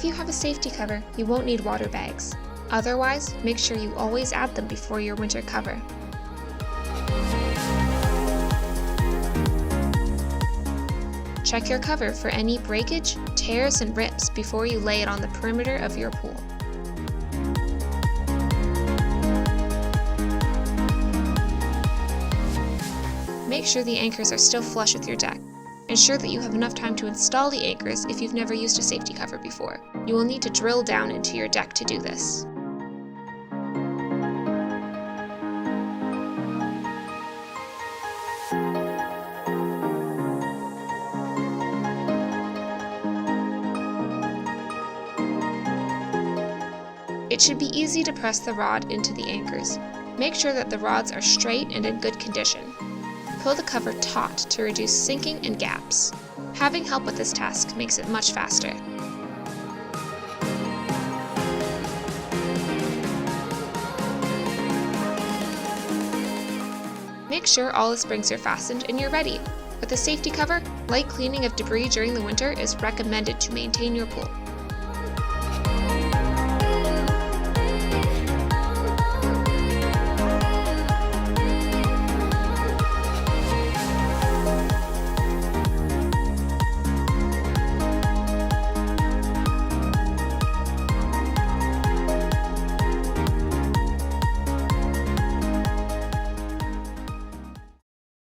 If you have a safety cover, you won't need water bags. Otherwise, make sure you always add them before your winter cover. Check your cover for any breakage, tears, and rips before you lay it on the perimeter of your pool. Make sure the anchors are still flush with your deck. Ensure that you have enough time to install the anchors if you've never used a safety cover before. You will need to drill down into your deck to do this. It should be easy to press the rod into the anchors. Make sure that the rods are straight and in good condition. Pull the cover taut to reduce sinking and gaps. Having help with this task makes it much faster. Make sure all the springs are fastened and you're ready. With a safety cover, light cleaning of debris during the winter is recommended to maintain your pool.